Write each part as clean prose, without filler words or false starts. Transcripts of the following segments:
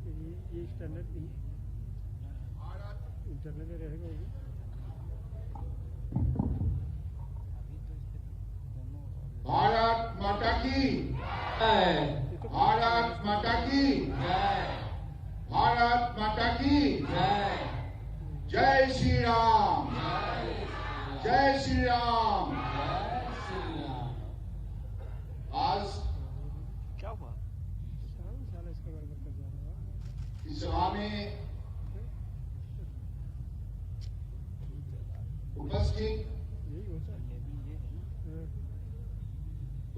ये एक्सटर्नल नहीं, इंटरनल ही रहेगा वो। भारत माता की जय, भारत माता की जय, भारत माता की जय, जय श्री राम, जय श्री राम। आज क्या हुआ? साला इसका गड़बड़ कर जा रहा है। इस सभा में उपस्थित यही होता है।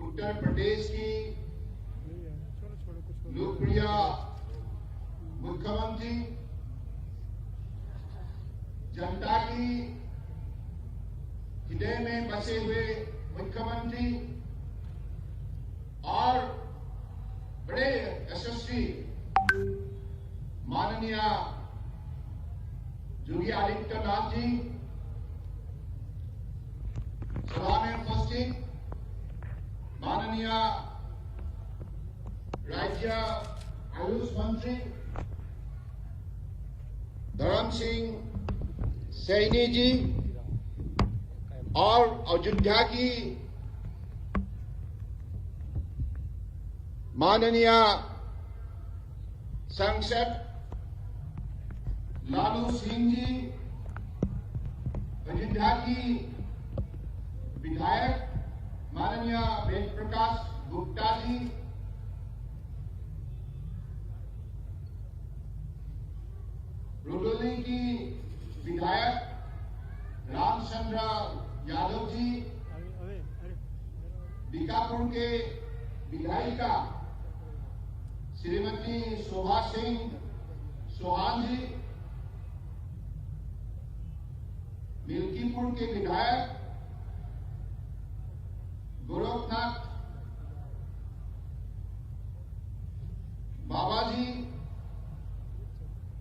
उत्तर प्रदेश की नहीं यार, छोड़ो छोड़ो कुछ और। लोकप्रिय मुख्यमंत्री, जनता की हृदय में बसे हुए मुख्यमंत्री और बड़े यशस्वी माननीय योगी आदित्यनाथ जी, सभा में उपस्थित माननीय राज्य आयुष मंत्री धर्म सिंह सैनी जी और अयोध्या की माननीय सांसद लालू सिंह जी, अयोध्या की विधायक माननीय वेद प्रकाश गुप्ता जी, रुडोली की विधायक रामचंद्र यादव जी, बीकापुर के विधायिका श्रीमती शोभा सिंह चौहान जी, मिल्कीपुर के विधायक गोरखनाथ बाबा जी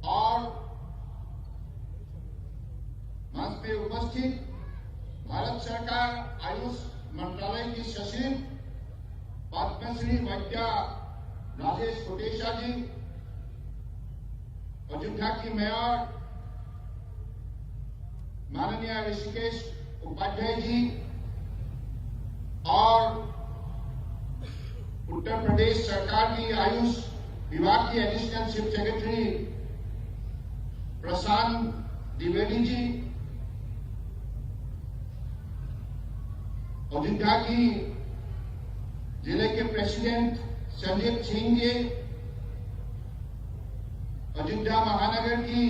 और मंच पे उपस्थित भारत सरकार आयुष मंत्रालय की सचिव पद्मश्री वैद्य राजेश कोटेचा जी, अयोध्या की मेयर माननीय ऋषिकेश उपाध्याय जी और उत्तर प्रदेश सरकार की आयुष विभाग की एडिशनल चीफ सेक्रेटरी प्रशांत द्विवेदी जी, अयोध्या की जिले के प्रेसिडेंट संजीव सिंह जी, अयोध्या महानगर की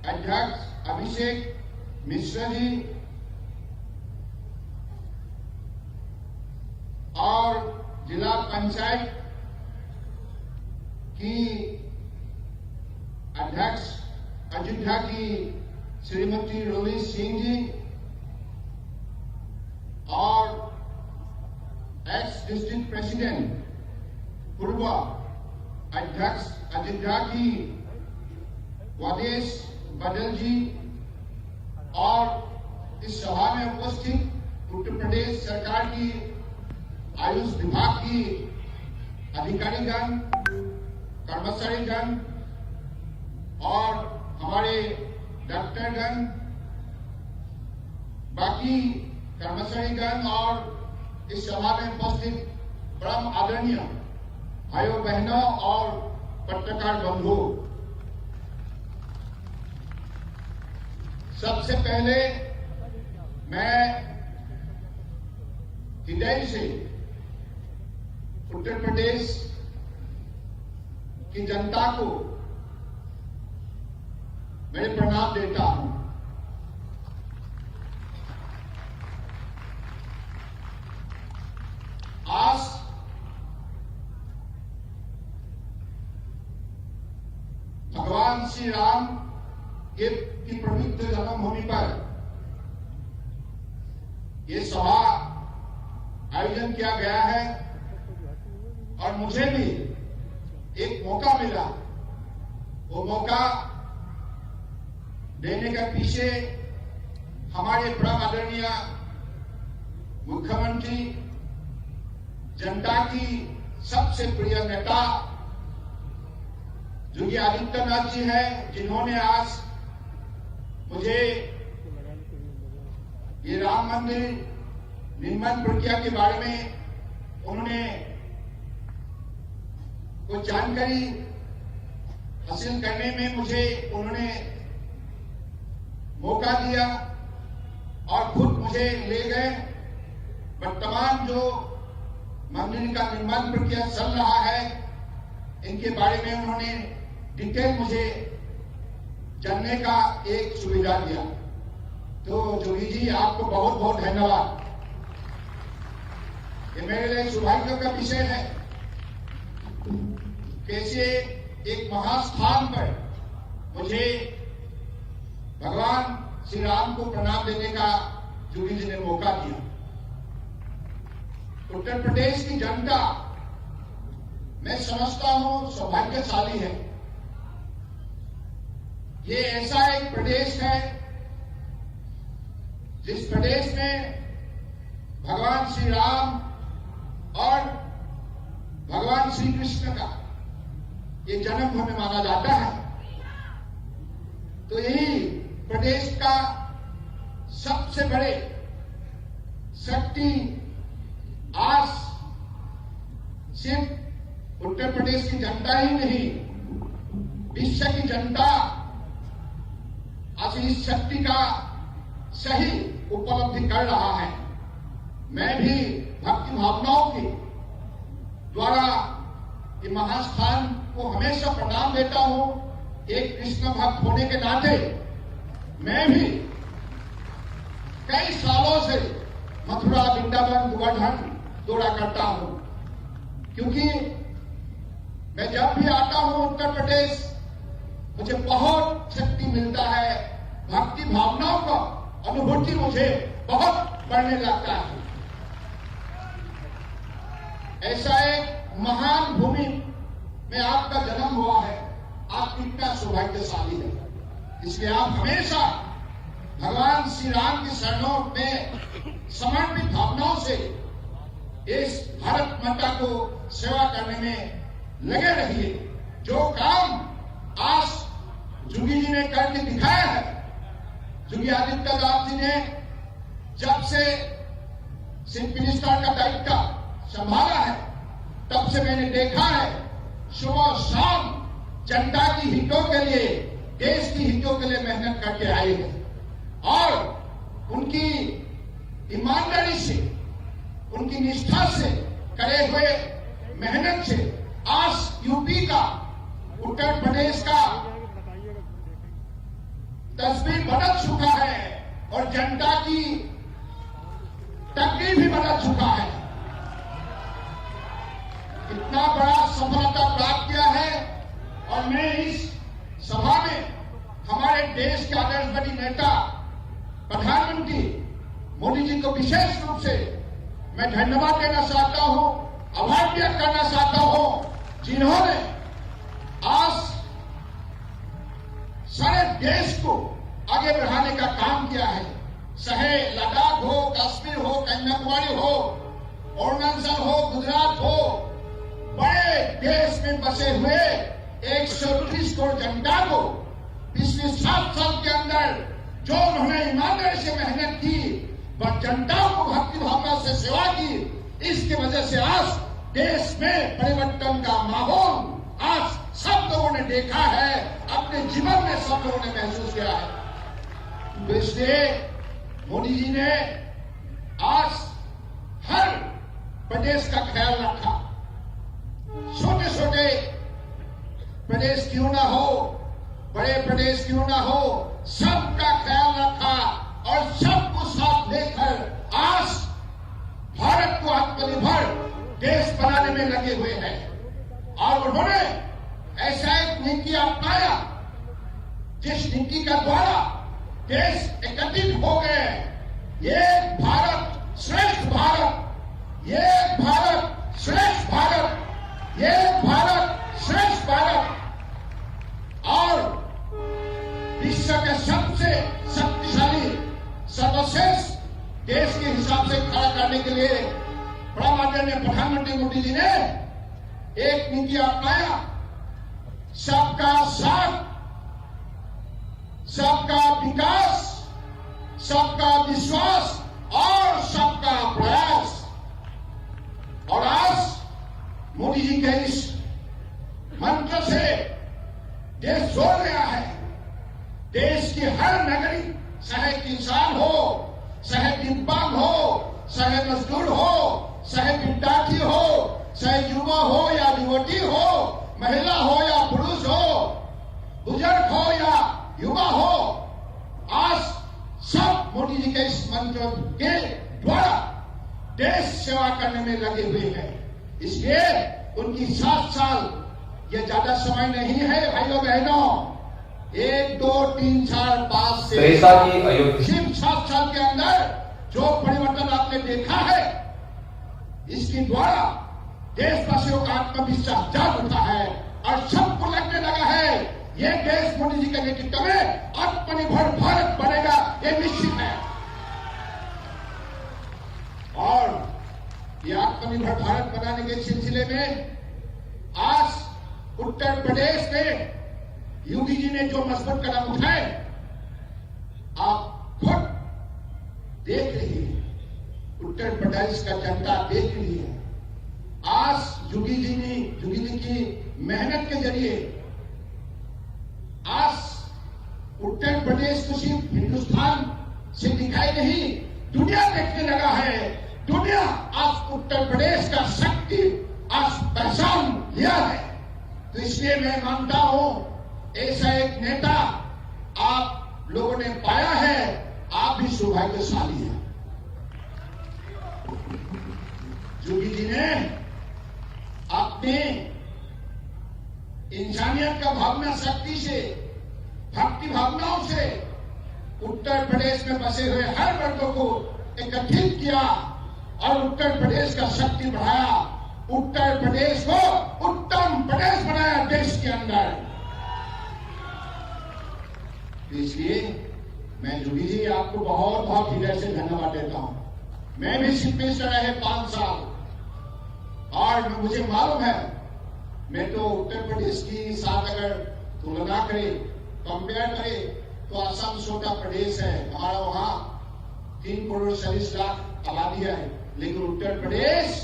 अध्यक्ष अभिषेक मिश्रा जी और जिला पंचायत की अध्यक्ष अयोध्या की श्रीमती रोली सिंह जी और एक्स डिस्ट्रिक्ट प्रेसिडेंट पूर्व अध्यक्ष अयोध्या की वादेश बदल जी और इस सभा में उपस्थित उत्तर प्रदेश सरकार की आयुष विभाग की अधिकारीगण, कर्मचारीगण और हमारे डॉक्टरगण, बाकी कर्मचारीगण और इस सभा में उपस्थित परम आदरणीय भाइयों बहनों और पत्रकार बंधु, सबसे पहले मैं हृदय से उत्तर प्रदेश की जनता को मैं प्रणाम देता हूं। आज भगवान श्री राम की पवित्र जन्मभूमि पर ये सभा आयोजन किया गया है और मुझे भी एक मौका मिला। वो मौका देने के पीछे हमारे परम आदरणीय मुख्यमंत्री, जनता की सबसे प्रिय नेता योगी आदित्यनाथ जी हैं, जिन्होंने आज मुझे ये राम मंदिर निर्माण प्रक्रिया के बारे में उन्होंने कुछ जानकारी हासिल करने में मुझे उन्होंने मौका दिया और खुद मुझे ले गए। वर्तमान जो मंदिर का निर्माण प्रक्रिया चल रहा है, इनके बारे में उन्होंने डिटेल मुझे जानने का एक सुविधा दिया। तो जोगी जी, आपको बहुत बहुत धन्यवाद। ये मेरे लिए सौभाग्य का विषय है। कैसे एक महास्थान पर मुझे भगवान श्री राम को प्रणाम देने का जोगी जी ने मौका दिया। उत्तर प्रदेश की जनता, मैं समझता हूं, सौभाग्यशाली है। ये ऐसा एक प्रदेश है जिस प्रदेश में भगवान श्री राम और भगवान श्री कृष्ण का ये जन्मभूमि माना जाता है। तो यही प्रदेश का सबसे बड़े शक्ति आज सिर्फ उत्तर प्रदेश की जनता ही नहीं, विश्व की जनता आज इस शक्ति का सही उपलब्धि कर रहा है। मैं भी भक्ति भावनाओं के द्वारा ये महास्थान को हमेशा प्रणाम देता हूं। एक कृष्ण भक्त होने के नाते मैं भी कई सालों से मथुरा, वृंदावन, गोवर्धन दौरा करता हूं, क्योंकि मैं जब भी आता हूं उत्तर प्रदेश, मुझे बहुत शक्ति मिलता है। भक्ति भावनाओं का अनुभूति मुझे बहुत बढ़ने लगता है। ऐसा एक महान भूमि में आपका जन्म हुआ है। आप कितना सौभाग्यशाली है। इसलिए आप हमेशा भगवान श्री राम की शरणों में समर्पित भावनाओं से इस भारत माता को सेवा करने में लगे रहिए। जो काम आज जोगी जी ने करके दिखाया है, योगी आदित्यनाथ जी ने जब से चीफ मिनिस्टर का दायित्व संभाला है, तब से मैंने देखा है सुबह शाम जनता की हितों के लिए, देश की हितों के लिए मेहनत करके आए हैं। और उनकी ईमानदारी से, उनकी निष्ठा से करे हुए मेहनत से आज यूपी का, उत्तर प्रदेश का तस्वीर बदल चुका है और जनता की तकदीर भी बदल चुका है। इतना बड़ा सफलता प्राप्त किया है। और मैं इस सभा में हमारे देश के आदर्शवादी नेता प्रधानमंत्री मोदी जी को विशेष रूप से मैं धन्यवाद देना चाहता हूं, आभार व्यक्त करना चाहता हूं, जिन्होंने आज सारे देश को आगे बढ़ाने का काम किया है। चाहे लद्दाख हो, कश्मीर हो, कन्याकुमारी हो, अरुणाचल हो, गुजरात हो, बड़े देश में बसे हुए 130 करोड़ जनता को पिछले 7 साल के अंदर जो उन्होंने ईमानदारी से मेहनत की, वह जनता को भक्ति भावना से सेवा की, इसकी वजह से आज देश में परिवर्तन का माहौल आज सब लोगों ने देखा है, अपने जीवन में सब लोगों ने महसूस किया है। तो इसलिए मोदी जी ने आज हर प्रदेश का ख्याल रखा। छोटे छोटे प्रदेश क्यों ना हो, बड़े प्रदेश क्यों ना हो, सबका ख्याल रखा और सबको साथ लेकर आज भारत को आत्मनिर्भर देश बनाने में लगे हुए हैं। और उन्होंने ऐसा एक नीति अपनाया जिस नीति का द्वारा देश एकत्रित हो गए। ये भारत श्रेष्ठ भारत, ये भारत श्रेष्ठ भारत, ये भारत श्रेष्ठ भारत। और विश्व के सबसे शक्तिशाली सर्वश्रेष्ठ देश के हिसाब से खड़ा करने के लिए प्रधानमंत्री मोदी जी ने एक नीति अपनाया सबका साथ, सबका विकास, सबका विश्वास और सबका प्रयास। और आज मोदी जी के इस मंत्र से देश जोड़ गया है। देश की हर नगरी, चाहे किसान हो, चाहे दिव्यांग हो, चाहे मजदूर हो, चाहे विद्यार्थी हो, चाहे युवा हो या युवती हो, महिला हो या पुरुष हो, बुजुर्ग हो या युवा हो, आज सब मोदी जी के इस मंत्र के द्वारा देश सेवा करने में लगे हुए हैं। इसलिए उनकी 7 साल ये ज्यादा समय नहीं है भाइयों बहनों। 1, 2, 3, 4, 5 से सिर्फ 7 साल के अंदर जो परिवर्तन आपने देखा है, इसके द्वारा देशवासियों का आत्मविश्वास जाग उठा है और सबको लगने लगा है ये देश मोदी जी के नेतृत्व में आत्मनिर्भर भारत बनेगा, ये निश्चित है। और ये आत्मनिर्भर भारत बनाने के सिलसिले में आज उत्तर प्रदेश में योगी जी ने जो मजबूत कदम उठाए, आप खुद देख रही है, उत्तर प्रदेश का जनता देख रही है। आज योगी जी की मेहनत के जरिए आज उत्तर प्रदेश को सिर्फ हिंदुस्तान से दिखाई नहीं, दुनिया देखने लगा है। दुनिया आज उत्तर प्रदेश का शक्ति आज पहचान लिया है। तो इसलिए मैं मानता हूं ऐसा एक नेता आप लोगों ने पाया है, आप भी सौभाग्यशाली हैं। योगी जी ने अपने इंसानियत का भावना शक्ति से, भक्ति भावनाओं से उत्तर प्रदेश में बसे हुए हर वर्गों को एकत्रित किया और उत्तर प्रदेश का शक्ति बढ़ाया, उत्तर प्रदेश को उत्तम प्रदेश बनाया देश के अंदर। इसलिए मैं योगी जी आपको बहुत बहुत हृदय से धन्यवाद देता हूं। मैं भी चीफ मिनिस्टर रहे 5 साल और मुझे मालूम है, मैं तो उत्तर प्रदेश की साथ अगर तुलना करें, कंपेयर करें, तो असम छोटा प्रदेश है, हमारा वहां 3 करोड़ 40 लाख आबादी है, लेकिन उत्तर प्रदेश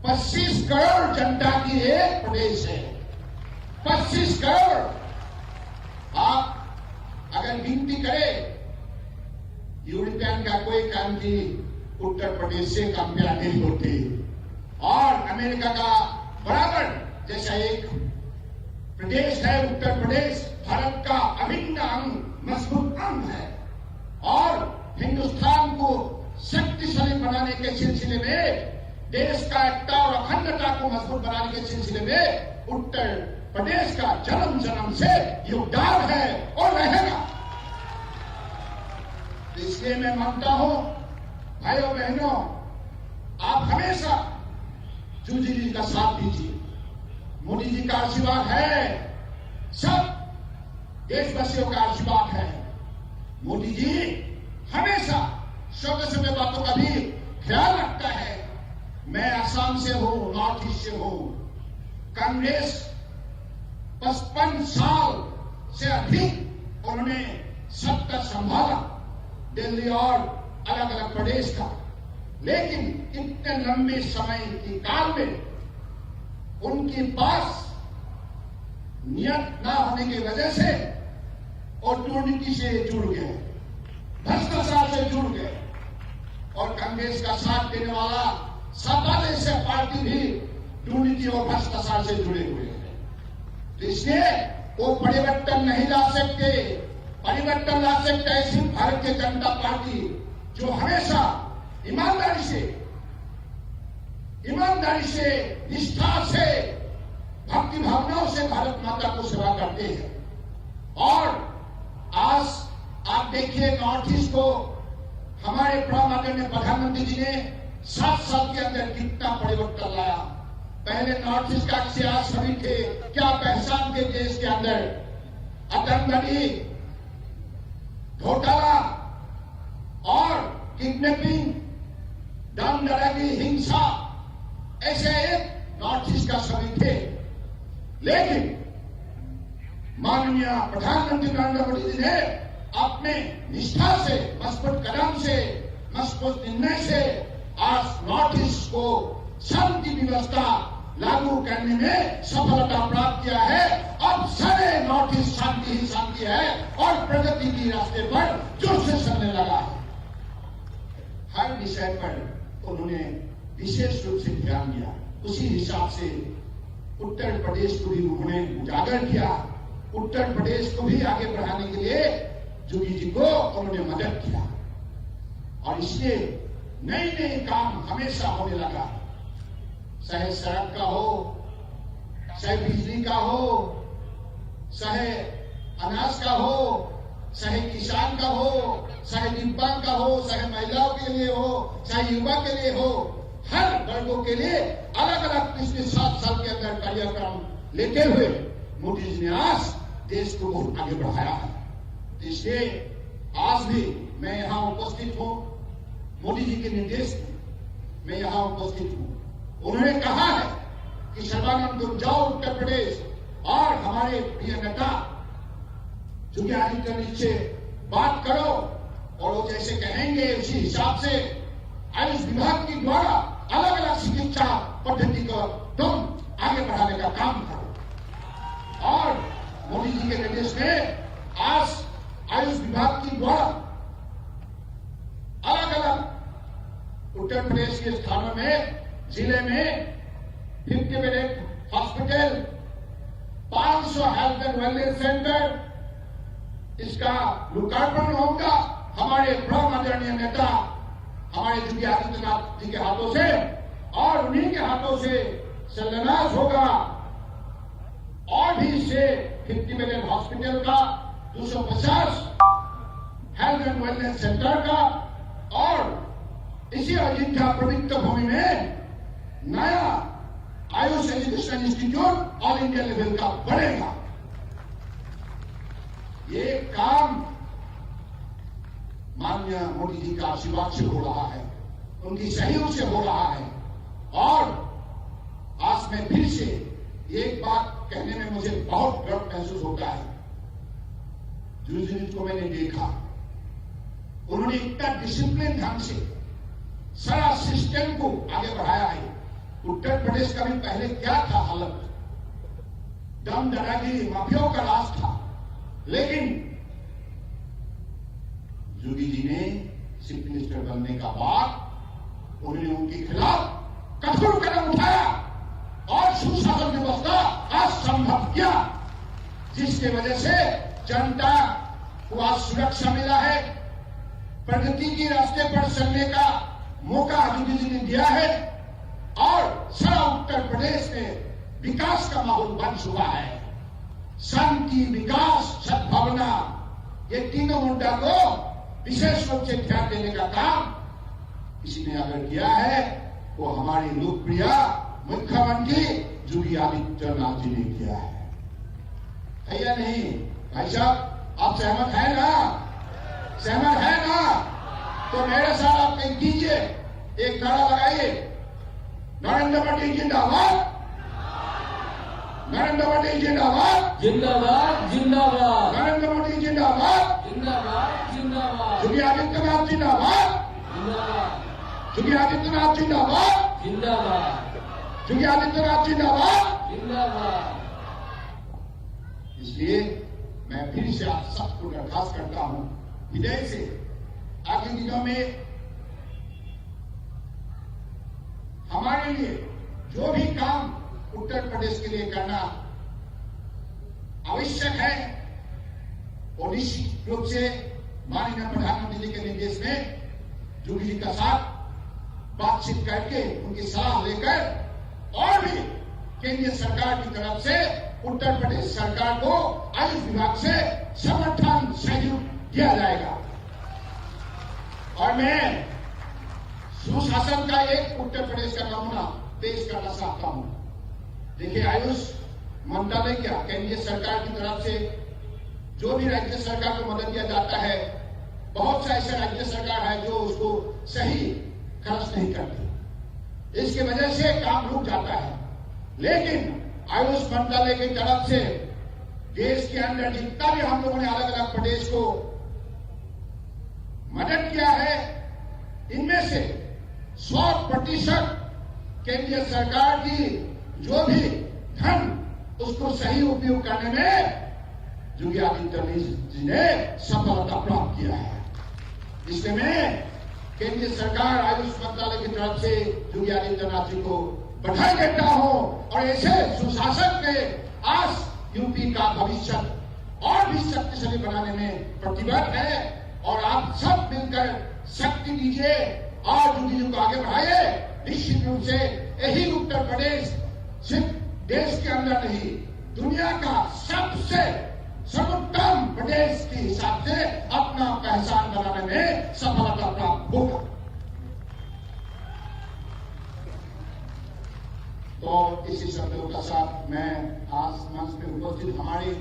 25 करोड़ जनता की एक प्रदेश है। 25 करोड़। आप अगर गिनती करें, यूरोपियन का कोई कंट्री उत्तर प्रदेश से कंपेयर नहीं होती, और अमेरिका का बराबर जैसा एक प्रदेश है उत्तर प्रदेश, भारत का अभिन्न अंग, मजबूत अंग है। और हिंदुस्तान को शक्तिशाली बनाने के सिलसिले में, देश का एकता और अखंडता को मजबूत बनाने के सिलसिले में उत्तर प्रदेश का जन्म से योगदान है और रहेगा। इसलिए मैं मानता हूं भाइयों बहनों, आप हमेशा योगी जी का साथ दीजिए। मोदी जी का आशीर्वाद है, सब देशवासियों का आशीर्वाद है। मोदी जी हमेशा छोटे छोटे बातों का भी ख्याल रखता है। मैं असम से हूं, नॉर्थ ईस्ट से हूं। कांग्रेस 55 साल से अधिक उन्होंने सत्ता संभाला दिल्ली और अलग अलग प्रदेश का, लेकिन इतने लंबे समय के काल में उनके पास नियत न होने की वजह से और दुर्नीति से जुड़ गए, भ्रष्टाचार से जुड़ गए, और कांग्रेस का साथ देने वाला सपा जैसे पार्टी भी दुर्नीति और भ्रष्टाचार से जुड़े हुए हैं। तो इसलिए वो परिवर्तन नहीं ला सकते। परिवर्तन ला सकता है सिर्फ भारतीय जनता पार्टी, जो हमेशा ईमानदारी से, निष्ठा से, भक्ति भावनाओं से भारत माता को सेवा करते हैं। और आज आप देखिए नॉर्थ ईस्ट को हमारे प्रधान आदरणीय प्रधानमंत्री जी ने 7 साल के अंदर कितना परिवर्तन लाया। पहले नॉर्थ ईस्ट का इतिहास सभी थे, क्या पहचान थे देश के अंदर, आतंकवादी, घोटाला और किडनैपिंग, दानदरागी, हिंसा, ऐसे एक नॉर्थ ईस्ट का सभी थे। लेकिन माननीय प्रधानमंत्री नरेंद्र मोदी जी ने अपने निष्ठा से, मजबूत कदम से, मजबूत निर्णय से आज नॉर्थ ईस्ट को शांति व्यवस्था लागू करने में सफलता प्राप्त किया है। अब सारे नॉर्थ ईस्ट शांति ही शांति है और प्रगति की रास्ते पर जोर से चलने लगा है। हर विषय पर उन्होंने विशेष रूप से ध्यान दिया। उसी हिसाब से उत्तर प्रदेश को भी उन्होंने उजागर किया। उत्तर प्रदेश को भी आगे बढ़ाने के लिए जोगी जी को उन्होंने मदद किया और इसलिए नए नए काम हमेशा होने लगा। चाहे सड़क का हो, चाहे बिजली का हो, चाहे अनाज का हो, चाहे किसान का हो, चाहे दिव्यांग का हो, चाहे महिलाओं के लिए हो, चाहे युवा के लिए हो, हर वर्गों के लिए अलग अलग पिछले 7 साल के अंदर कार्यक्रम लेते हुए मोदी जी ने आज देश को बहुत आगे बढ़ाया है। इसलिए आज भी मैं यहां उपस्थित हूं, मोदी जी के निर्देश में मैं यहां उपस्थित हूं। उन्होंने कहा है कि सर्बानंद तुम जाओ उत्तर प्रदेश और हमारे प्रिय नेता योगी आदित्यनाथ से बात करो और वो जैसे कहेंगे उसी हिसाब से आयुष विभाग के द्वारा अलग अलग चिकित्सा पद्धति को तुम आगे बढ़ाने का काम करो। और मोदी जी के निर्देश में आज आयुष विभाग के द्वारा अलग अलग उत्तर प्रदेश के स्थानों में, जिले में 50 bed hospital, 500 health and wellness centre, इसका लोकार्पण होगा हमारे परम आदरणीय नेता हमारे योगी आदित्यनाथ जी के हाथों से और उन्हीं के हाथों से शिलान्यास होगा। और भी इससे 50 बेड हॉस्पिटल का, 250 हेल्थ एंड वेलनेस सेंटर का और इसी अयोध्या पवित्र भूमि में नया Ayush education institute all India level का बनेगा। ये काम माननीय मोदी जी का आशीर्वाद से हो रहा है, उनकी सहयोग से हो रहा है। और आज मैं फिर से एक बात कहने में मुझे बहुत गर्व महसूस होता है। जिनको मैंने देखा, उन्होंने इतना डिसिप्लिन ढंग से सारा सिस्टम को आगे बढ़ाया है। उत्तर प्रदेश का भी पहले क्या था हालत, दम दादागिरी माफियाओं का राज था, लेकिन योगी जी ने चीफ मिनिस्टर बनने का बाद उन्होंने उनके खिलाफ कठोर कदम उठाया और सुशासन व्यवस्था आज संभव किया, जिसके वजह से जनता को आज सुरक्षा मिला है, प्रगति के रास्ते पर चलने का मौका योगी जी ने दिया है और सारा उत्तर प्रदेश में विकास का माहौल बन चुका है। शांति, विकास, सद्भावना, ये तीनों मुद्दा को विशेष रूप से ध्यान देने का काम किसी ने अगर किया है वो हमारे लोकप्रिय मुख्यमंत्री योगी आदित्यनाथ जी ने किया है या नहीं? भाई साहब आप सहमत है ना? सहमत है ना? तो मेरे साथ आप कहीं कीजिए, एक नारा लगाइए, नरेंद्र मोदी जिंदाबाद, नरेंद्र मोदी जिंदाबाद, जिंदाबाद जिंदाबाद, नरेंद्र मोदी जिंदाबाद, जिंदाबाद जिंदाबाद, योगी आदित्यनाथ जिंदाबाद, जिंदाबाद, योगी आदित्यनाथ जिंदाबाद, जिंदाबाद, योगी आदित्यनाथ जिंदाबाद। जिंदाबाद। इसलिए मैं फिर से आप सबको दरखास्त करता हूं हृदय से, आगामी दिनों में हमारे लिए जो भी काम उत्तर प्रदेश के लिए करना आवश्यक है और निश्चित रूप से माननीय प्रधानमंत्री जी के निर्देश में योगी जी का साथ बातचीत करके उनकी सलाह लेकर और भी केंद्रीय सरकार की तरफ से उत्तर प्रदेश सरकार को आयुष विभाग से समर्थन सहयोग दिया जाएगा। और मैं सुशासन का एक उत्तर प्रदेश का नमूना पेश करना चाहता हूं। देखिए, आयुष मंत्रालय क्या केंद्रीय सरकार की तरफ से जो भी राज्य सरकार को मदद दिया जाता है, बहुत से ऐसे राज्य सरकार है जो उसको सही खर्च नहीं करती, इसकी वजह से काम रुक जाता है। लेकिन आयुष मंत्रालय की तरफ से देश के अंदर जितना भी हम लोगों ने अलग अलग प्रदेश को मदद किया है, इनमें से 100% केंद्रीय सरकार की जो भी धन उसको सही उपयोग करने में योगी आदित्यनाथ जी ने सफलता प्राप्त किया है। इसलिए मैं केंद्रीय सरकार आयुष मंत्रालय की तरफ से योगी आदित्यनाथ जी को बधाई देता हूं और ऐसे सुशासन के आज यूपी का भविष्य और भी शक्तिशाली बनाने में प्रतिबद्ध है और आप सब मिलकर शक्ति दीजिए और योगी जी को आगे बढ़ाइए। निश्चित रूप से यही उत्तर प्रदेश सिर्फ देश के अंदर नहीं, दुनिया का सबसे सर्वोत्तम प्रदेश के हिसाब से अपना पहचान बनाने में सफलता प्राप्त होगा। तो इसी शब्दों का साथ मैं आज मंच में उपस्थित हमारी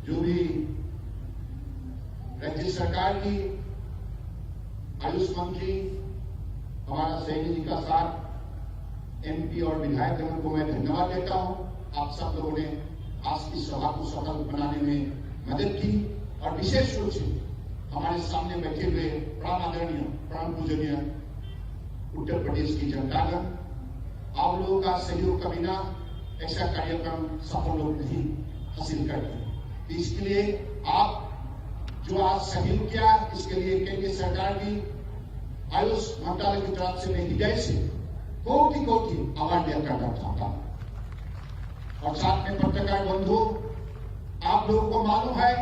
जो भी राज्य सरकार की आयुष मंत्री हमारा सैनी जी का साथ एमपी और विधायक गण को मैं धन्यवाद देता हूं। आप सब लोगों ने आज की सभा को सफल बनाने में मदद की और विशेष रूप से हमारे सामने बैठे हुए प्राण आदरणीय प्राण पूजनीय उत्तर प्रदेश की जनतागण, आप लोगों का सहयोग का बिना ऐसा कार्यक्रम सफल लोग नहीं हासिल करते। इसके लिए आप जो आज सहयोग किया, इसके लिए केंद्र सरकार की आयुष मंत्रालय की तरफ से मैं हृदय से कोटि कोटि आभार व्यक्त करना चाहता हूं। और साथ में पत्रकार बंधु, आप लोगों को मालूम है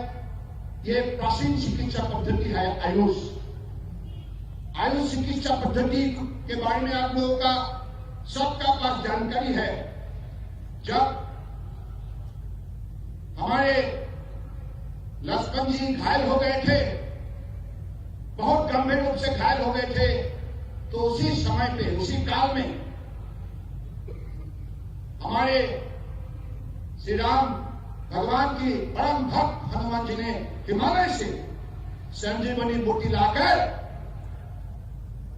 ये प्राचीन चिकित्सा पद्धति है आयुष। आयुष चिकित्सा पद्धति के बारे में आप लोगों का सबका पास जानकारी है। जब हमारे लक्ष्मण जी घायल हो गए थे, बहुत गंभीर रूप से घायल हो गए थे, तो उसी समय पे उसी काल में हमारे श्री राम भगवान की परम भक्त हनुमान जी ने हिमालय से संजीवनी बूटी लाकर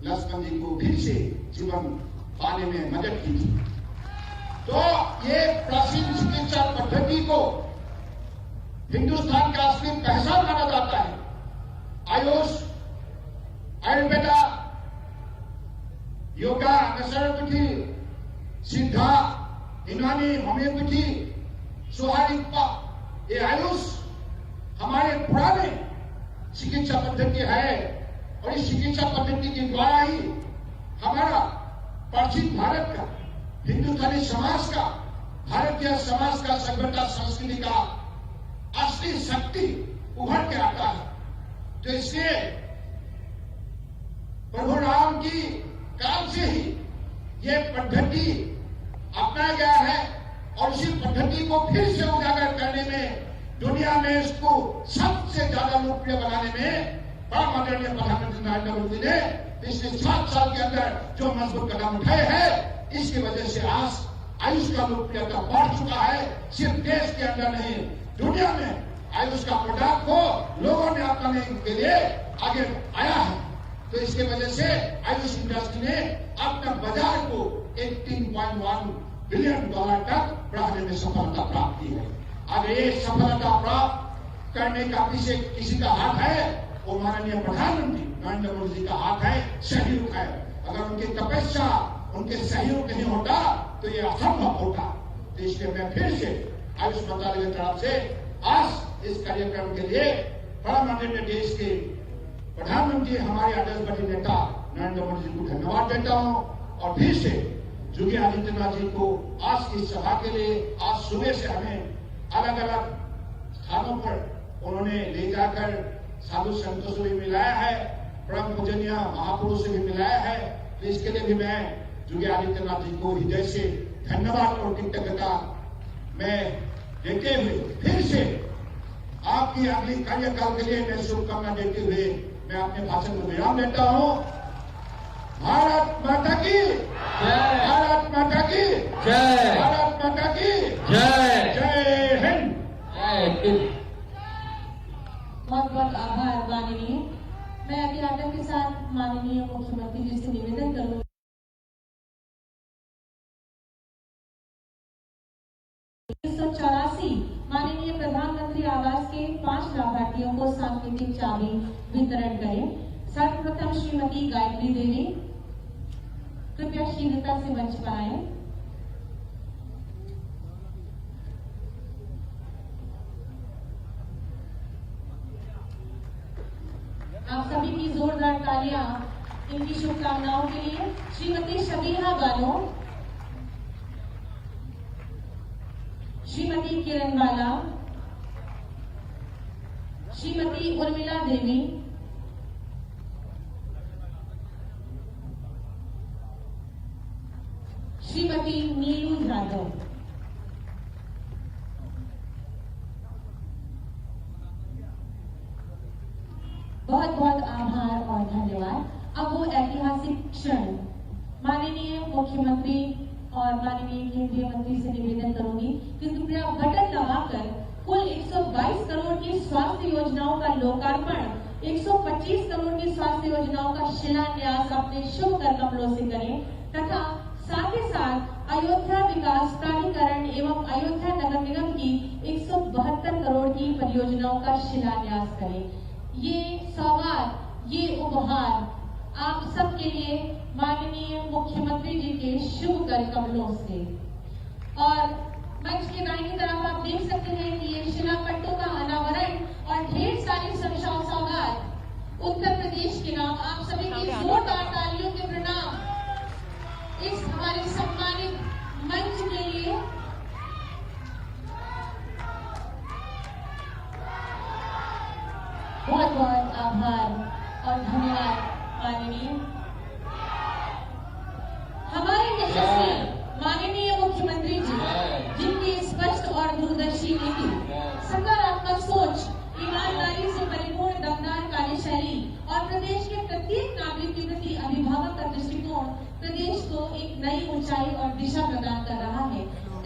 लक्ष्मण जी को फिर से जीवन पाने में मदद की थी। तो ये प्राचीन चिकित्सा पद्धति को हिंदुस्तान का असली पहचान माना जाता है। आयुष, आयुर्वेदा, योगा, नेचुरोपैथी, सिद्धा, यूनानी, होम्योपैथी, सुहारिकपा, ये आयुष हमारे पुराने चिकित्सा पद्धति है और इस चिकित्सा पद्धति के द्वारा ही हमारा प्राचीन भारत का, हिंदुस्तानी समाज का, भारतीय समाज का, सभ्यता संस्कृति का असली शक्ति उभर के आता है। तो इसलिए प्रभु राम की काल से ही ये पद्धति अपनाया गया है और इसी पद्धति को फिर से उजागर करने में, दुनिया में इसको सबसे ज्यादा लोकप्रिय बनाने में परम आदरणीय प्रधानमंत्री नरेंद्र मोदी ने पिछले 7 साल के अंदर जो मजबूत कदम उठाए हैं, इसकी वजह से आज आयुष का लोकप्रियता बढ़ चुका है। सिर्फ देश के अंदर नहीं, दुनिया में आयुष का प्रोडक्ट को लोगों ने अपनाने के लिए आगे आया है। तो इसके वजह से आयुष इंडस्ट्री ने अपना बाजार को 18.1 बिलियन डॉलर तक बढ़ाने में सफलता प्राप्त की है। अगर ये सफलता प्राप्त करने का पीछे किसी का हाथ है, वो माननीय प्रधानमंत्री नरेंद्र मोदी जी का हाथ है, सहयोग है। अगर उनकी तपस्या, उनके सहयोग नहीं होता तो ये असंभव होता। तो इसलिए मैं फिर से आयुष मंत्रालय की तरफ से आज इस कार्यक्रम के लिए परम आदरणीय देश के प्रधानमंत्री, हमारे आदर्शवादी नेता नरेंद्र मोदी जी को धन्यवाद देता हूं और फिर से योगी आदित्यनाथ जी को आज की सभा के लिए आज सुबह से हमें अलग अलग स्थानों पर उन्होंने ले जाकर साधु संतों से भी मिलाया है, परम पूजनीय महापुरुष से भी मिलाया है। तो इसके लिए भी मैं योगी आदित्यनाथ जी को हृदय से धन्यवाद और कृतज्ञता मैं देते हुए फिर से आपकी अगली कार्यकाल के लिए मैं शुभकामना देते हुए मैं अपने भाषण को विराम देता हूं। भारत माता की जय, भारत माता की जय, भारत माता की जय, जय हिंद, जय हिंद। बहुत बहुत आभार माननीय। मैं अभी आदर के साथ माननीय मुख्यमंत्री जी से निवेदन करूंगी। 1984 माननीय प्रधानमंत्री आवास के 5 लाभार्थियों को सांकेतिक चाबी वितरण करें। सर्वप्रथम श्रीमती गायत्री देवी, कृपया शीघ्रता से मंच पर आए। आप सभी की जोरदार तालियां इनकी शुभकामनाओं के लिए। श्रीमती शबीहा बानो, श्रीमती किरण बाला, श्रीमती उर्मिला देवी, श्रीमती नीलू यादव। बहुत बहुत आभार और धन्यवाद। अब वो ऐतिहासिक क्षण माननीय मुख्यमंत्री और माननीय केंद्रीय मंत्री से निवेदन करूंगी कि कृपया बटन दबाकर कुल 122 करोड़ की स्वास्थ्य योजनाओं का लोकार्पण, 125 करोड़ की स्वास्थ्य योजनाओं का शिलान्यास अपने शुभ कर कमलों से करें तथा साथ ही साथ अयोध्या विकास प्राधिकरण एवं अयोध्या नगर निगम की 172 करोड़ की परियोजनाओं का शिलान्यास करें। ये सौगात, ये उपहार आप सबके लिए माननीय मुख्यमंत्री जी के शुभ कर कमलों से। और मंच के दाहिनी तरफ आप देख सकते हैं कि ये शिलापट्टों का अनावरण और ढेर सारी सौगात उत्तर प्रदेश के नाम। आप सभी की जोरदार तालियों के प्रणाम इस हमारे सम्मानित मंच के लिए। बहुत बहुत आभार और धन्यवाद माननीय हमारे यशस्वी माननीय मुख्यमंत्री जी, जिनकी स्पष्ट और दूरदर्शी नीति, सकारात्मक सोच, ईमानदारी से परिपूर्ण दमदार कार्यशैली और प्रदेश के प्रत्येक नागरिक के प्रति अभिभावक का दृष्टिकोण प्रदेश को एक नई ऊंचाई और दिशा प्रदान कर रहा है।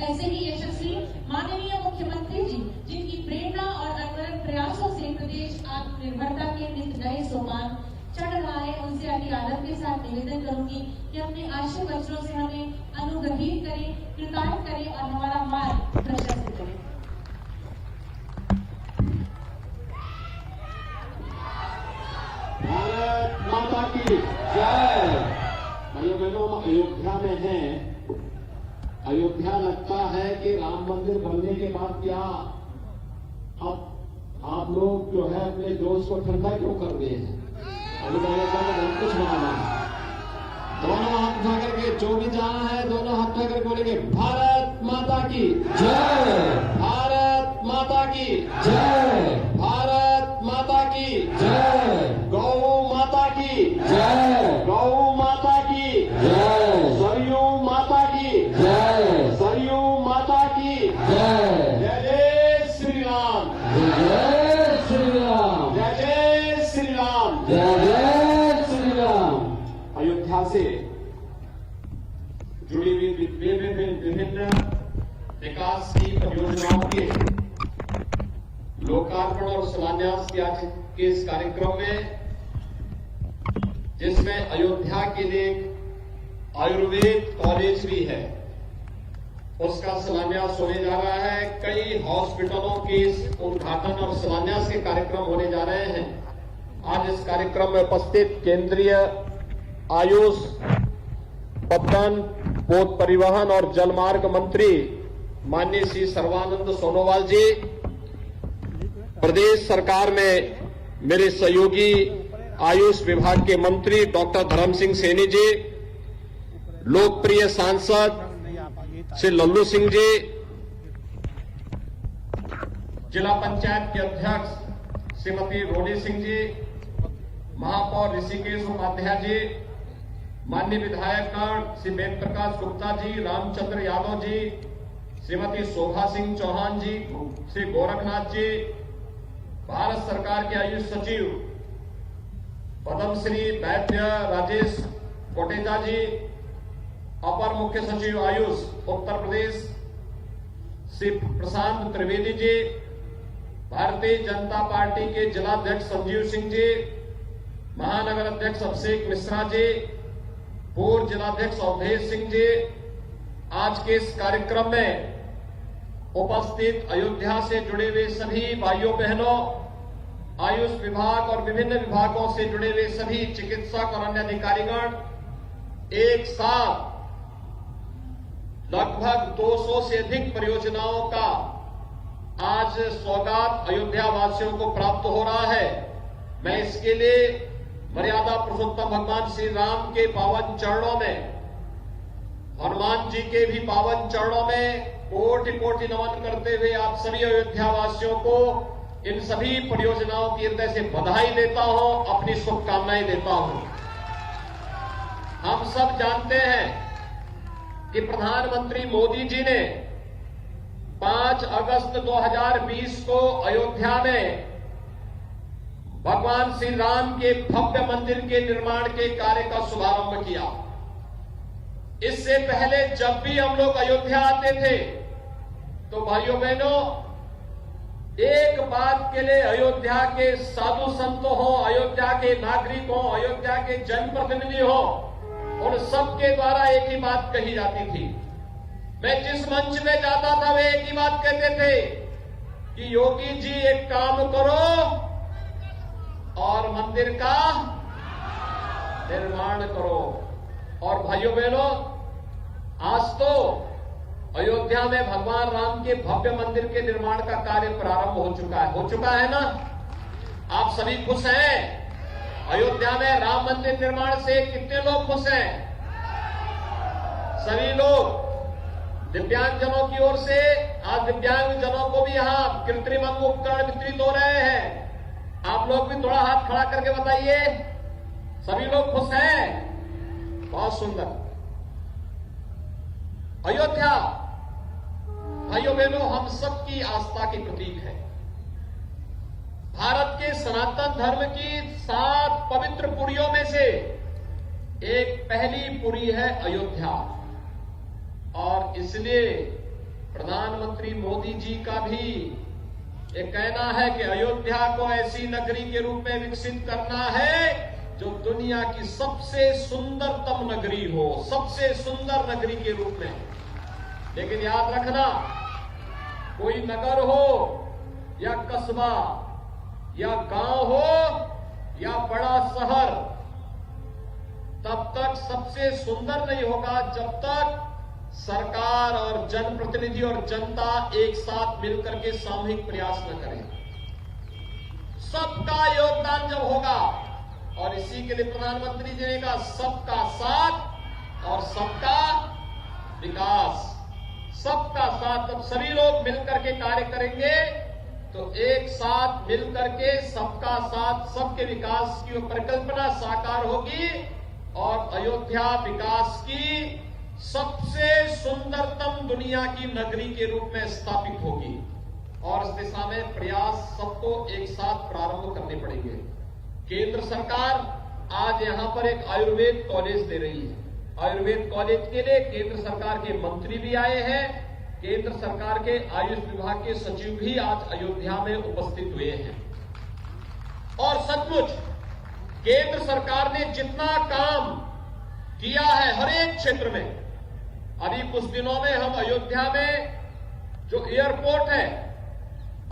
ऐसे ही यशस्वी माननीय मुख्यमंत्री जी, जिनकी प्रेरणा और अनवरत प्रयासों से प्रदेश आत्मनिर्भरता के नित नए सोपान चढ़ रहा है, उनसे अति आदर के साथ निवेदन करूंगी कि अपने आशय वचनों से हमें अनुग्रहित करें, कृतार्थ करें और हमारा मार्ग प्रशस्त करें। भारत माता की जय। भाइयों बहनों, हम अयोध्या में हैं। अयोध्या लगता है कि राम मंदिर बनने के बाद क्या अब आप लोग जो है अपने जोश को ठंडा क्यों कर दिए हैं? अयोध्या का बहुत कुछ माना है। दोनों हाथ उठा करके जो भी जहां है दोनों हाथ उठा करके बोलेंगे भारत माता की जय, भारत माता की जय, भारत माता की जय, गौ माता की जय, गौ माता की जय, सरयू माता की जय, सरयू माता की जय। जय जय श्री राम, जय श्री राम, जय जय श्री राम, जय जय श्री राम। अयोध्या से जुड़ी हुई विभिन्न विकास की परियोजनाओं के लोकार्पण और शिलान्यास के आज के इस कार्यक्रम में, जिसमें अयोध्या के लिए आयुर्वेद कॉलेज भी है, उसका शिलान्यास होने जा रहा है। कई हॉस्पिटलों के उद्घाटन और शिलान्यास के कार्यक्रम होने जा रहे हैं। आज इस कार्यक्रम में उपस्थित केंद्रीय आयुष, पत्तन, पोत परिवहन और जलमार्ग मंत्री माननीय श्री सर्बानंद सोनोवाल जी, प्रदेश सरकार में मेरे सहयोगी आयुष विभाग के मंत्री डॉक्टर धर्म सिंह सैनी जी, लोकप्रिय सांसद श्री लल्लू सिंह जी, जिला पंचायत के अध्यक्ष श्रीमती रोडी सिंह जी, महापौर ऋषिकेश उपाध्याय जी, माननीय विधायकगण श्री वेद प्रकाश गुप्ता जी, रामचंद्र यादव जी, श्रीमती शोभा सिंह चौहान जी, श्री गोरखनाथ जी, भारत सरकार के आयुष सचिव पद्मश्री वैद्य राजेश कोटेचा जी, अपर मुख्य सचिव आयुष उत्तर प्रदेश श्री प्रशांत त्रिवेदी जी, भारतीय जनता पार्टी के जिलाध्यक्ष संजीव सिंह जी, महानगर अध्यक्ष अभिषेक मिश्रा जी, पूर्व जिलाध्यक्ष अवधेश सिंह जी, आज के इस कार्यक्रम में उपस्थित अयोध्या से जुड़े हुए सभी भाइयों बहनों, आयुष विभाग और विभिन्न विभागों से जुड़े हुए सभी चिकित्सक और अन्य अधिकारीगण एक साथ लगभग 200 से अधिक परियोजनाओं का आज सौगात अयोध्या वासियों को प्राप्त हो रहा है। मैं इसके लिए मर्यादा पुरुषोत्तम भगवान श्री राम के पावन चरणों में, हनुमान जी के भी पावन चरणों में कोटि कोटि नमन करते हुए आप सभी अयोध्या वासियों को इन सभी परियोजनाओं की हृदय से बधाई देता हूं, अपनी शुभकामनाएं देता हूं। हम सब जानते हैं कि प्रधानमंत्री मोदी जी ने 5 अगस्त 2020 को अयोध्या में भगवान श्री राम के भव्य मंदिर के निर्माण के कार्य का शुभारंभ किया। इससे पहले जब भी हम लोग अयोध्या आते थे तो भाइयों बहनों, एक बात के लिए अयोध्या के साधु संत हो, अयोध्या के नागरिक हो, अयोध्या के जनप्रतिनिधि हो, उन सबके द्वारा एक ही बात कही जाती थी। मैं जिस मंच में जाता था वे एक ही बात कहते थे कि योगी जी एक काम करो और मंदिर का निर्माण करो। और भाइयों बहनों, आज तो अयोध्या में भगवान राम के भव्य मंदिर के निर्माण का कार्य प्रारंभ हो चुका है ना। आप सभी खुश हैं? अयोध्या में राम मंदिर निर्माण से कितने लोग खुश हैं? सभी लोग। दिव्यांगजनों की ओर से आज दिव्यांगजनों को भी यहां कृत्रिम अंग उपकरण वितरित हो रहे हैं। आप लोग भी थोड़ा हाथ खड़ा करके बताइए, सभी लोग खुश हैं? बहुत सुंदर। अयोध्या भाइयों बहनों, हम सबकी आस्था की प्रतीक है। भारत के सनातन धर्म की 7 पवित्र पुरियों में से एक पहली पुरी है अयोध्या। और इसलिए प्रधानमंत्री मोदी जी का भी ये कहना है कि अयोध्या को ऐसी नगरी के रूप में विकसित करना है जो दुनिया की सबसे सुंदरतम नगरी हो, सबसे सुंदर नगरी के रूप में। लेकिन याद रखना, कोई नगर हो या कस्बा या गांव हो या बड़ा शहर, तब तक सबसे सुंदर नहीं होगा जब तक सरकार और जनप्रतिनिधि और जनता एक साथ मिलकर के सामूहिक प्रयास न करें। सबका योगदान जब होगा, और इसी के लिए प्रधानमंत्री जी ने कहा सबका साथ और सबका विकास। सबका साथ, जब सभी लोग मिलकर के कार्य करेंगे तो एक साथ मिलकर के सबका साथ सबके विकास की परिकल्पना साकार होगी और अयोध्या विकास की सबसे सुंदरतम दुनिया की नगरी के रूप में स्थापित होगी। और इस दिशा में प्रयास सबको एक साथ प्रारंभ करने पड़ेंगे। केंद्र सरकार आज यहां पर एक आयुर्वेद कॉलेज दे रही है। आयुर्वेद कॉलेज के लिए केंद्र सरकार के मंत्री भी आए हैं। केंद्र सरकार के आयुष विभाग के सचिव भी आज अयोध्या में उपस्थित हुए हैं। और सचमुच केंद्र सरकार ने जितना काम किया है हर एक क्षेत्र में, अभी कुछ दिनों में हम अयोध्या में जो एयरपोर्ट है,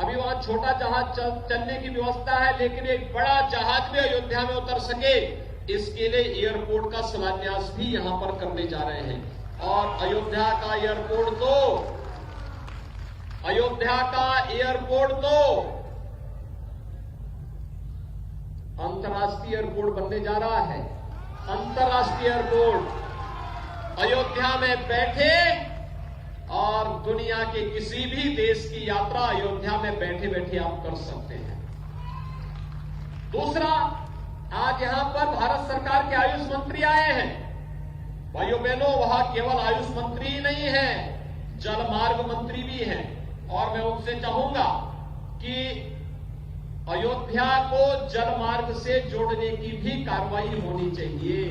अभी वहां छोटा जहाज चलने की व्यवस्था है, लेकिन एक बड़ा जहाज भी अयोध्या में उतर सके, इसके लिए एयरपोर्ट का शिलान्यास भी यहां पर करने जा रहे हैं। और अयोध्या का एयरपोर्ट तो अंतर्राष्ट्रीय एयरपोर्ट बनने जा रहा है। अंतर्राष्ट्रीय एयरपोर्ट अयोध्या में बैठे और दुनिया के किसी भी देश की यात्रा अयोध्या में बैठे बैठे आप कर सकते हैं। दूसरा, आज यहां पर भारत सरकार के आयुष मंत्री आए हैं। भाइयों बहनों, वहां केवल आयुष मंत्री ही नहीं है, जलमार्ग मंत्री भी हैं। और मैं उनसे चाहूंगा कि अयोध्या को जलमार्ग से जोड़ने की भी कार्रवाई होनी चाहिए।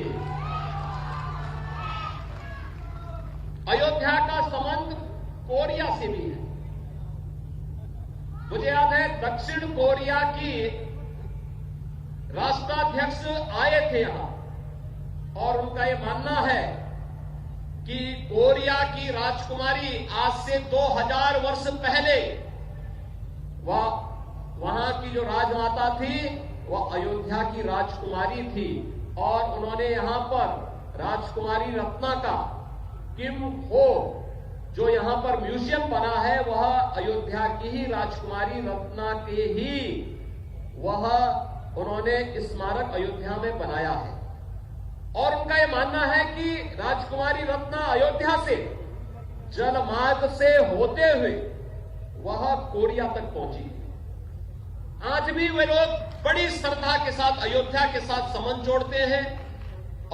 अयोध्या का संबंध कोरिया से भी है। मुझे याद है दक्षिण कोरिया की राष्ट्राध्यक्ष आए थे यहां और उनका यह मानना है कि कोरिया की राजकुमारी आज से 2000 वर्ष पहले वहां की जो राजमाता थी वह अयोध्या की राजकुमारी थी और उन्होंने यहां पर राजकुमारी रत्ना का किम हो जो यहां पर म्यूजियम बना है वह अयोध्या की ही राजकुमारी रत्ना के ही वह उन्होंने स्मारक अयोध्या में बनाया है और उनका यह मानना है कि राजकुमारी रत्ना अयोध्या से जलमार्ग से होते हुए वह कोरिया तक पहुंची। आज भी वे लोग बड़ी श्रद्धा के साथ अयोध्या के साथ संबंध जोड़ते हैं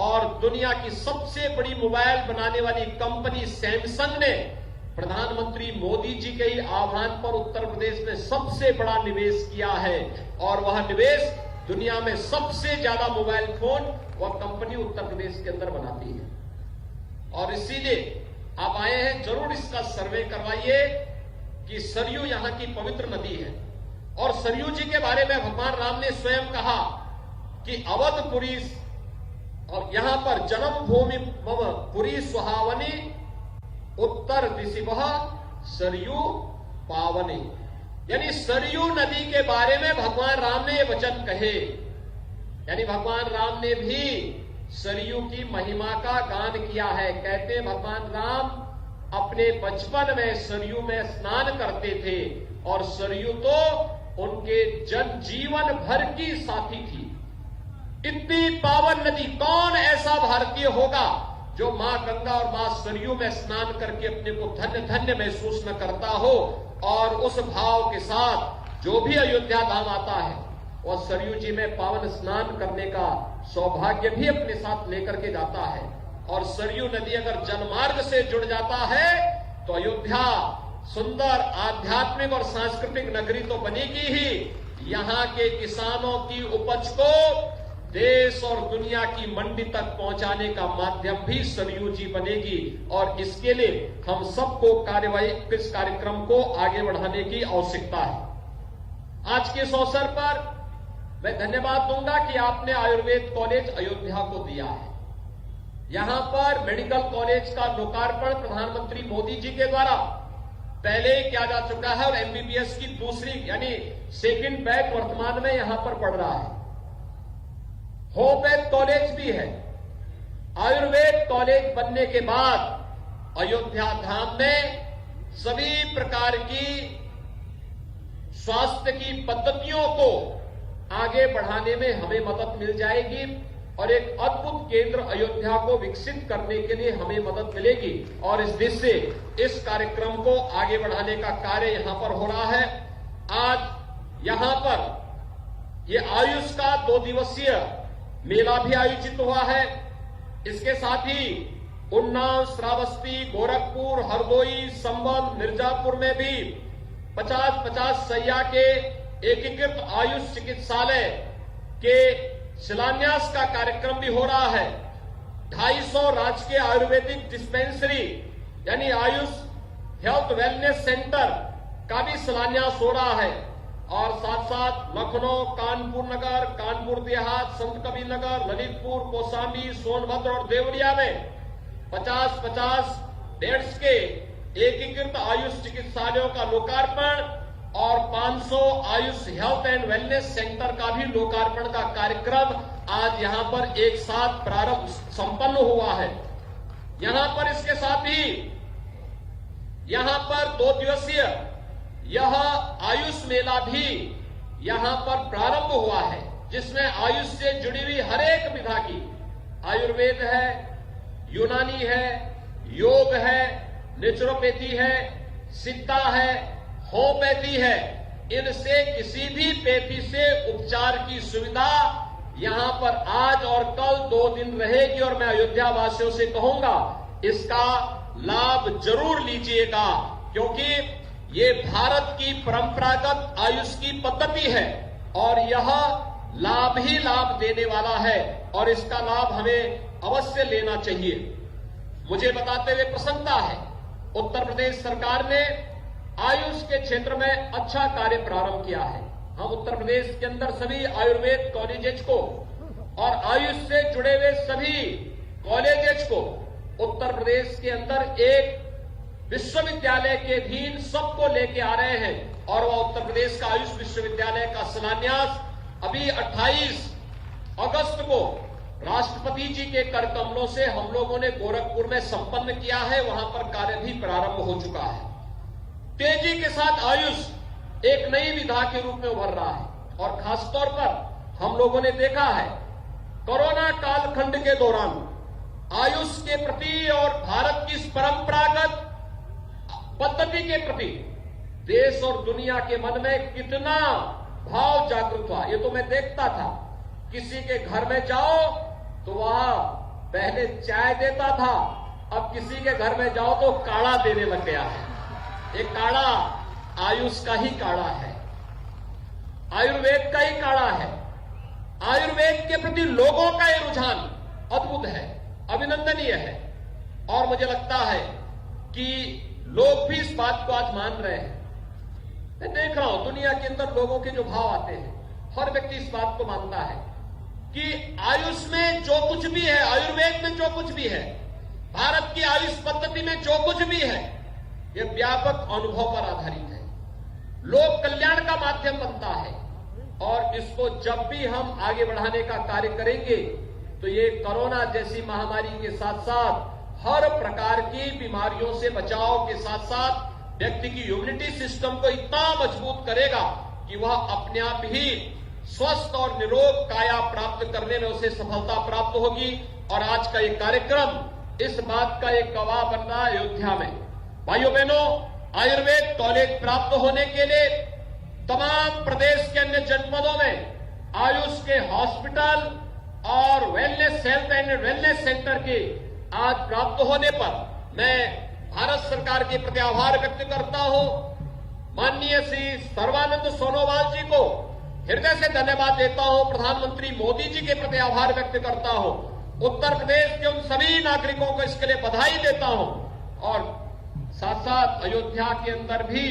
और दुनिया की सबसे बड़ी मोबाइल बनाने वाली कंपनी सैमसंग ने प्रधानमंत्री मोदी जी के ही आह्वान पर उत्तर प्रदेश में सबसे बड़ा निवेश किया है और वह निवेश दुनिया में सबसे ज्यादा मोबाइल फोन वह कंपनी उत्तर प्रदेश के अंदर बनाती है और इसीलिए आप आए हैं, जरूर इसका सर्वे करवाइए कि सरयू यहां की पवित्र नदी है और सरयू जी के बारे में भगवान राम ने स्वयं कहा कि अवधपुरी और यहां पर जन्म भूमि मम पुरी सुहावनी उत्तर दिशिवह सरयू पावनी, यानी सरयू नदी के बारे में भगवान राम ने ये वचन कहे, यानी भगवान राम ने भी सरयू की महिमा का गान किया है। कहते भगवान राम अपने बचपन में सरयू में स्नान करते थे और सरयू तो उनके जन जीवन भर की साथी थी। इतनी पावन नदी, कौन ऐसा भारतीय होगा जो मां गंगा और मां सरयू में स्नान करके अपने को धन्य धन्य महसूस न करता हो और उस भाव के साथ जो भी अयोध्या धाम आता है वह सरयू जी में पावन स्नान करने का सौभाग्य भी अपने साथ लेकर के जाता है। और सरयू नदी अगर जनमार्ग से जुड़ जाता है तो अयोध्या सुंदर आध्यात्मिक और सांस्कृतिक नगरी तो बनेगी ही, यहां के किसानों की उपज को देश और दुनिया की मंडी तक पहुंचाने का माध्यम भी सरयू जी बनेगी और इसके लिए हम सबको इस कार्यक्रम को आगे बढ़ाने की आवश्यकता है। आज के इस अवसर पर मैं धन्यवाद दूंगा कि आपने आयुर्वेद कॉलेज अयोध्या को दिया है। यहां पर मेडिकल कॉलेज का लोकार्पण प्रधानमंत्री मोदी जी के द्वारा पहले ही किया जा चुका है और एमबीबीएस की दूसरी यानी सेकंड बैच वर्तमान में यहां पर पढ़ रहा है। होम्योपैथ कॉलेज भी है। आयुर्वेद कॉलेज बनने के बाद अयोध्या धाम में सभी प्रकार की स्वास्थ्य की पद्धतियों को आगे बढ़ाने में हमें मदद मिल जाएगी और एक अद्भुत केंद्र अयोध्या को विकसित करने के लिए हमें मदद मिलेगी और इस दिशा से इस कार्यक्रम को आगे बढ़ाने का कार्य यहां पर हो रहा है। आज यहां पर यह आयुष का 2 दिवसीय मेला भी आयोजित हुआ है। इसके साथ ही उन्नाव, श्रावस्ती, गोरखपुर, हरदोई, संबल, मिर्जापुर में भी 50-50 सैया के एकीकृत आयुष चिकित्सालय के शिलान्यास का कार्यक्रम भी हो रहा है। 250 राजकीय आयुर्वेदिक डिस्पेंसरी यानी आयुष हेल्थ वेलनेस सेंटर का भी शिलान्यास हो रहा है और साथ साथ लखनऊ, कानपुर नगर, कानपुर देहात, संत कबीर नगर, ललितपुर, कौशाम्बी, सोनभद्र और देवरिया में 50-50 बेड्स के एकीकृत आयुष चिकित्सालयों का लोकार्पण और 500 Ayush health and wellness centre का भी लोकार्पण का कार्यक्रम आज यहां पर एक साथ प्रारंभ संपन्न हुआ है। यहां पर इसके साथ ही यहां पर 2 दिवसीय यह आयुष मेला भी यहां पर प्रारंभ हुआ है जिसमें आयुष से जुड़ी हुई हर एक विधा की आयुर्वेद है, यूनानी है, योग है, नेचुरोपैथी है, सिद्धा है, होम्योपैथी है, इनसे किसी भी पैथी से उपचार की सुविधा यहां पर आज और कल 2 दिन रहेगी और मैं अयोध्या वासियों से कहूंगा इसका लाभ जरूर लीजिएगा क्योंकि ये भारत की परंपरागत आयुष की पद्धति है और यह लाभ ही लाभ देने वाला है और इसका लाभ हमें अवश्य लेना चाहिए। मुझे बताते हुए प्रसन्नता है उत्तर प्रदेश सरकार ने आयुष के क्षेत्र में अच्छा कार्य प्रारंभ किया है। हम उत्तर प्रदेश के अंदर सभी आयुर्वेद कॉलेजेस को और आयुष से जुड़े हुए सभी कॉलेजेस को उत्तर प्रदेश के अंदर एक विश्वविद्यालय के अधीन सबको लेके आ रहे हैं और वह उत्तर प्रदेश का आयुष विश्वविद्यालय का शिलान्यास अभी 28 अगस्त को राष्ट्रपति जी के कर कमलों से हम लोगों ने गोरखपुर में संपन्न किया है। वहां पर कार्य भी प्रारंभ हो चुका है। तेजी के साथ आयुष एक नई विधा के रूप में उभर रहा है और खासतौर पर हम लोगों ने देखा है कोरोना कालखंड के दौरान आयुष के प्रति और भारत की इस परंपरागत पद्धति के प्रति देश और दुनिया के मन में कितना भाव जागृत हुआ, ये तो मैं देखता था। किसी के घर में जाओ तो वहां पहले चाय देता था, अब किसी के घर में जाओ तो काढ़ा देने लग गया है। ये काढ़ा आयुष का ही काढ़ा है, आयुर्वेद का ही काढ़ा है। आयुर्वेद के प्रति लोगों का ये रुझान अद्भुत है, अभिनंदनीय है और मुझे लगता है कि लोग भी इस बात को आज मान रहे हैं। मैं देख रहा हूं दुनिया के अंदर लोगों के जो भाव आते हैं, हर व्यक्ति इस बात को मानता है कि आयुष में जो कुछ भी है, आयुर्वेद में जो कुछ भी है, भारत की आयुष पद्धति में जो कुछ भी है, यह व्यापक अनुभव पर आधारित है, लोक कल्याण का माध्यम बनता है और इसको जब भी हम आगे बढ़ाने का कार्य करेंगे तो ये कोरोना जैसी महामारी के साथ साथ हर प्रकार की बीमारियों से बचाव के साथ साथ व्यक्ति की इम्यूनिटी सिस्टम को इतना मजबूत करेगा कि वह अपने आप ही स्वस्थ और निरोग काया प्राप्त करने में उसे सफलता प्राप्त होगी। और आज का ये कार्यक्रम इस बात का एक गवाह बन रहा है। अयोध्या में भाइयों बहनों, आयुर्वेद कॉलेज प्राप्त होने के लिए तमाम प्रदेश के अन्य जनपदों में आयुष के हॉस्पिटल और wellness health and wellness centre के आज प्राप्त होने पर मैं भारत सरकार के प्रति आभार व्यक्त करता हूं। माननीय श्री सर्बानंद सोनोवाल जी को हृदय से धन्यवाद देता हूं। प्रधानमंत्री मोदी जी के प्रति आभार व्यक्त करता हूं। उत्तर प्रदेश के उन सभी नागरिकों को इसके लिए बधाई देता हूं और साथ साथ अयोध्या के अंदर भी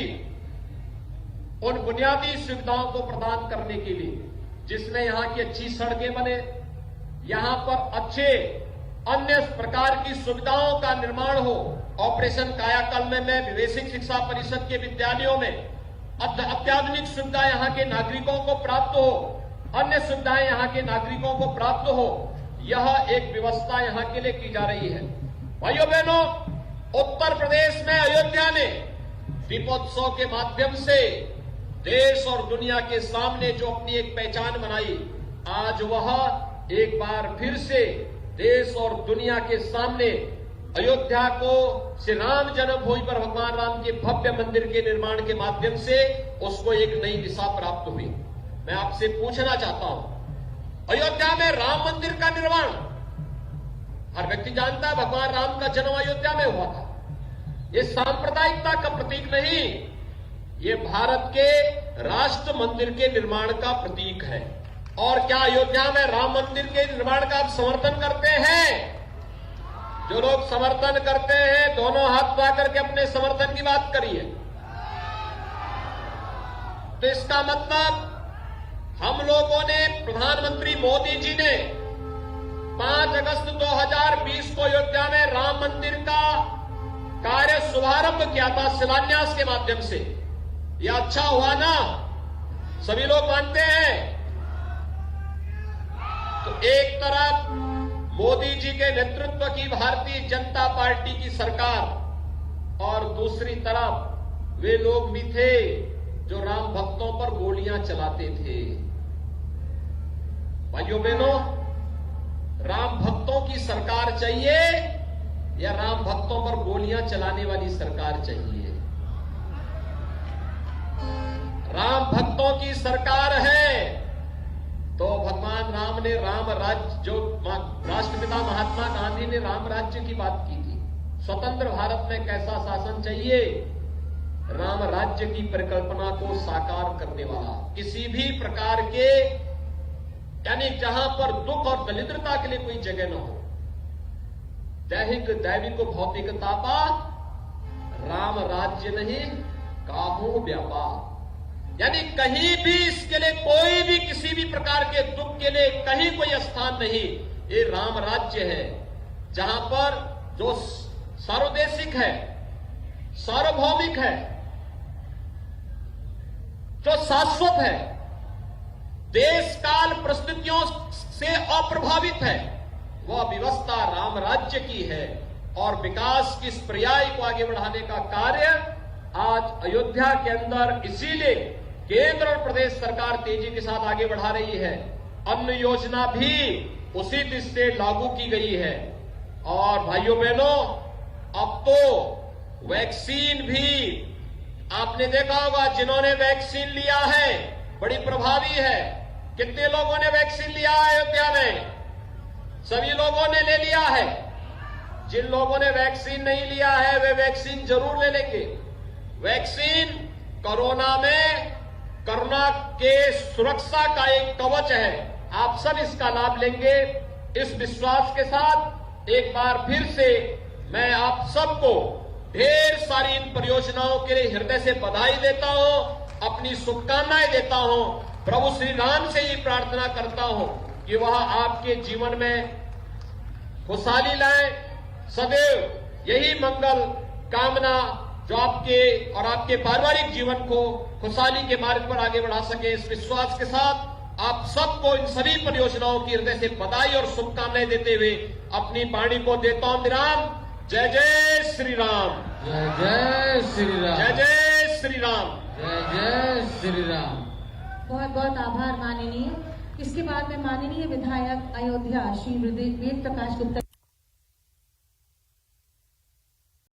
उन बुनियादी सुविधाओं को प्रदान करने के लिए जिसमें यहां की अच्छी सड़कें बने, यहां पर अच्छे अन्य प्रकार की सुविधाओं का निर्माण हो। ऑपरेशन कायाकल्प में विवेशिक शिक्षा परिषद के विद्यालयों में अत्याधुनिक सुविधा यहां के नागरिकों को प्राप्त हो, अन्य सुविधाएं यहां के नागरिकों को प्राप्त हो, यह एक व्यवस्था यहां के लिए की जा रही है। भाइयों बहनों, उत्तर प्रदेश में अयोध्या ने दीपोत्सव के माध्यम से देश और दुनिया के सामने जो अपनी एक पहचान बनाई, आज वह एक बार फिर से देश और दुनिया के सामने अयोध्या को श्री राम जन्मभूमि पर भगवान राम के भव्य मंदिर के निर्माण के माध्यम से उसको एक नई दिशा प्राप्त हुई। मैं आपसे पूछना चाहता हूं, अयोध्या में राम मंदिर का निर्माण, हर व्यक्ति जानता है भगवान राम का जन्म अयोध्या में हुआ था। ये सांप्रदायिकता का प्रतीक नहीं, ये भारत के राष्ट्र मंदिर के निर्माण का प्रतीक है। और क्या अयोध्या में राम मंदिर के निर्माण का आप समर्थन करते हैं? जो लोग समर्थन करते हैं दोनों हाथ उठा करके अपने समर्थन की बात करिए। तो इसका मतलब हम लोगों ने, प्रधानमंत्री मोदी जी ने 5 अगस्त 2020 को अयोध्या में राम मंदिर का कार्य शुभारंभ किया था शिलान्यास के माध्यम से। यह अच्छा हुआ ना, सभी लोग मानते हैं। तो एक तरफ मोदी जी के नेतृत्व की भारतीय जनता पार्टी की सरकार और दूसरी तरफ वे लोग भी थे जो राम भक्तों पर गोलियां चलाते थे। भाइयों बहनों, राम भक्तों की सरकार चाहिए या राम भक्तों पर गोलियां चलाने वाली सरकार चाहिए? राम भक्तों की सरकार है तो भगवान राम ने राम राज्य, जो राष्ट्रपिता महात्मा गांधी ने राम राज्य की बात की थी, स्वतंत्र भारत में कैसा शासन चाहिए? राम राज्य की परिकल्पना को साकार करने वाला, किसी भी प्रकार के, यानी जहां पर दुख और दरिद्रता के लिए कोई जगह न हो, दैहिक दैविक भौतिकता पा राम राज्य नहीं काहू व्यापार। यानी कहीं भी इसके लिए कोई भी किसी भी प्रकार के दुख के लिए कहीं कोई स्थान नहीं। ये राम राज्य है जहां पर जो सार्वदेशिक है, सार्वभौमिक है, जो शाश्वत है, देश काल परिस्थितियों से अप्रभावित है, वह व्यवस्था राम राज्य की है। और विकास की इस पर्याय को आगे बढ़ाने का कार्य आज अयोध्या के अंदर इसीलिए केंद्र और प्रदेश सरकार तेजी के साथ आगे बढ़ा रही है। अन्न योजना भी उसी दिशा से लागू की गई है। और भाइयों बहनों, अब तो वैक्सीन भी आपने देखा होगा, जिन्होंने वैक्सीन लिया है बड़ी प्रभावी है। कितने लोगों ने वैक्सीन लिया है अयोध्या में? सभी लोगों ने ले लिया है। जिन लोगों ने वैक्सीन नहीं लिया है वे वैक्सीन जरूर ले लेंगे। वैक्सीन कोरोना के सुरक्षा का एक कवच है। आप सब इसका लाभ लेंगे, इस विश्वास के साथ एक बार फिर से मैं आप सबको ढेर सारी इन परियोजनाओं के लिए हृदय से बधाई देता हूं, अपनी शुभकामनाएं देता हूं। प्रभु श्री राम से ही प्रार्थना करता हूं कि वह आपके जीवन में खुशहाली लाए। सदैव यही मंगल कामना जो आपके और आपके पारिवारिक जीवन को खुशहाली के मार्ग पर आगे बढ़ा सके, इस विश्वास के साथ आप सबको इन सभी परियोजनाओं की हृदय से बधाई और शुभकामनाएं देते हुए अपनी वाणी को देता हूं विराम। जय जय श्री राम। जय जय श्री राम। जय जय श्री राम। जय जय श्री राम। बहुत बहुत आभार माननीय। इसके बाद में माननीय विधायक अयोध्या श्री वेद प्रकाश गुप्ता